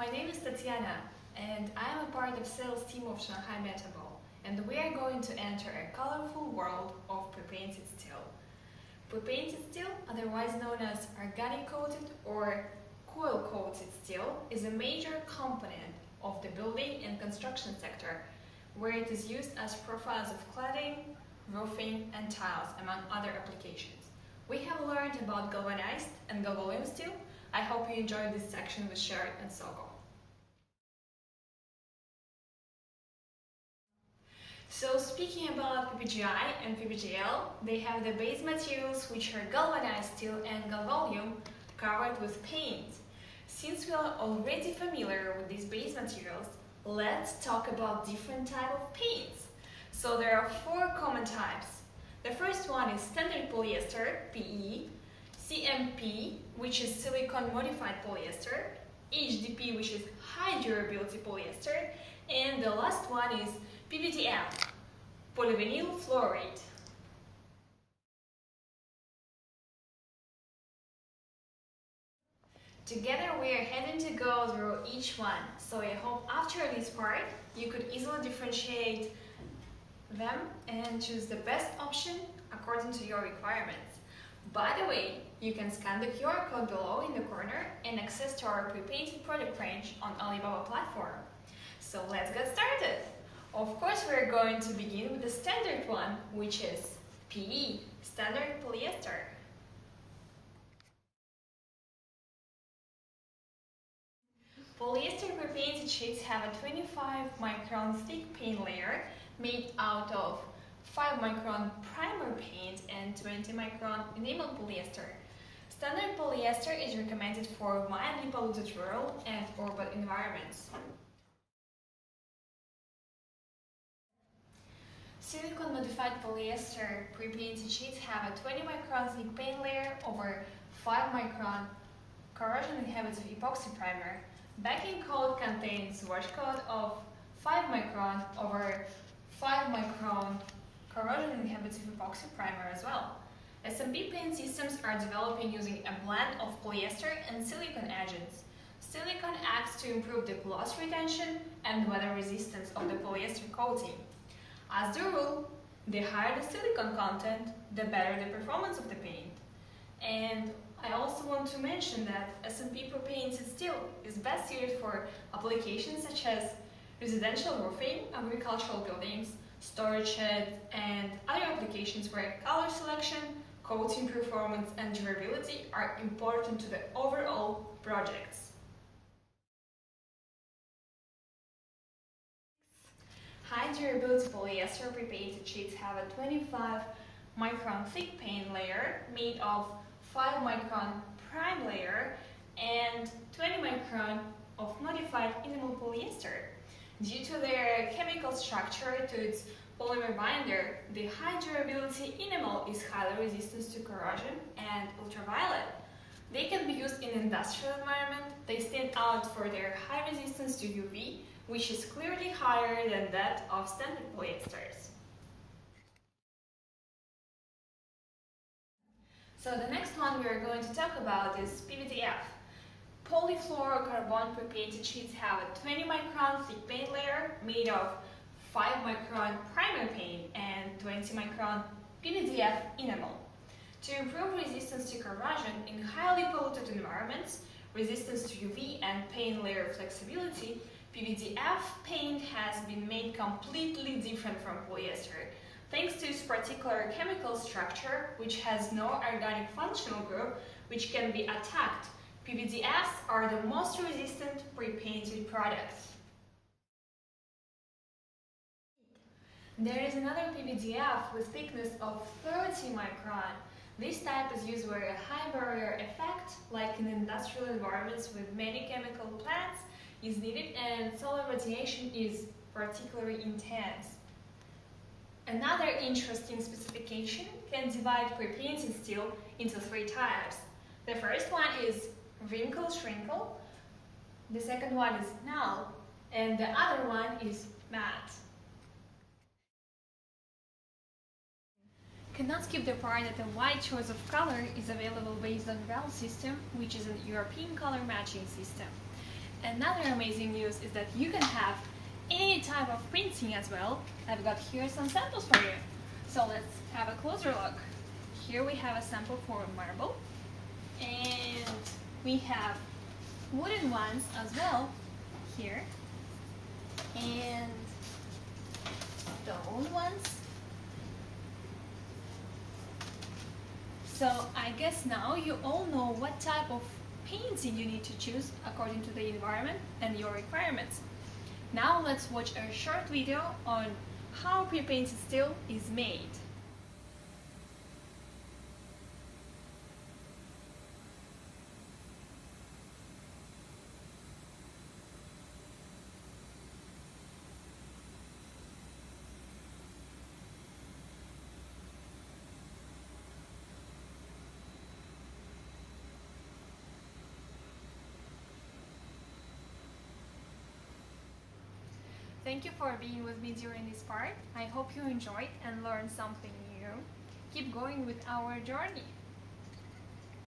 My name is Tatiana and I am a part of sales team of Shanghai Metabol, and we are going to enter a colorful world of prepainted steel. Prepainted steel, otherwise known as organic coated or coil coated steel, is a major component of the building and construction sector, where it is used as profiles of cladding, roofing and tiles, among other applications. We have learned about galvanized and galvalume steel. I hope you enjoyed this section with Sherrod and Sogo. So speaking about PPGI and PPGL, they have the base materials which are galvanized steel and galvalume covered with paint. Since we are already familiar with these base materials, let's talk about different types of paints. So there are 4 common types. The first one is standard polyester, PE, CMP, which is silicone modified polyester, HDP, which is high durability polyester, and the last one is PVDF, polyvinyl fluoride. Together we are heading to go through each one, so I hope after this part you could easily differentiate them and choose the best option according to your requirements. By the way, you can scan the QR code below in the corner and access to our prepainted product range on Alibaba platform. So let's get started! Of course, we're going to begin with the standard one, which is PE, standard polyester. Polyester prepainted sheets have a 25 micron thick paint layer made out of 5 micron primer paint and 20 micron enamel polyester. Standard polyester is recommended for mildly polluted rural and urban environments. Silicone modified polyester pre-painted sheets have a 20 micron thick paint layer over 5 micron corrosion inhibitive epoxy primer. Backing coat contains wash coat of 5 micron over 5 micron corrosion inhibitive epoxy primer as well. SMP paint systems are developing using a blend of polyester and silicone agents. Silicone acts to improve the gloss retention and weather resistance of the polyester coating. As the rule, the higher the silicone content, the better the performance of the paint. And I also want to mention that SMP prepainted steel is best suited for applications such as residential roofing, agricultural buildings, storage sheds, and other applications where color selection, coating performance, and durability are important to the overall projects. High durability polyester prepainted sheets have a 25 micron thick paint layer made of 5 micron prime layer and 20 micron of modified enamel polyester. Due to their chemical structure to its polymer binder, the high durability enamel is highly resistant to corrosion and ultraviolet. They can be used in industrial environment. They stand out for their high resistance to UV, which is clearly higher than that of standard polyesters. So the next one we are going to talk about is PVDF. Polyfluorocarbon prepainted sheets have a 20 micron thick paint layer made of 5 micron primer paint and 20 micron PVDF enamel. To improve resistance to corrosion in highly polluted environments, resistance to UV and paint layer flexibility, PVDF paint has been made completely different from polyester, thanks to its particular chemical structure, which has no organic functional group which can be attacked. PVDFs are the most resistant pre-painted products. There is another PVDF with thickness of 30 micron. This type is used where a high barrier effect, like in industrial environments with many chemical plants, is needed and solar radiation is particularly intense. Another interesting specification can divide pre-painted steel into 3 types. The first one is wrinkle-shrinkle, the second one is null, and the other one is matte. Cannot skip the part that a wide choice of color is available based on RAL system, which is a European color matching system. Another amazing news is that you can have any type of printing as well. I've got here some samples for you. So let's have a closer look. Here we have a sample for marble, and we have wooden ones as well here, and stone ones. So I guess now you all know what type of painting you need to choose according to the environment and your requirements. Now let's watch a short video on how pre-painted steel is made. Thank you for being with me during this part. I hope you enjoyed and learned something new. Keep going with our journey.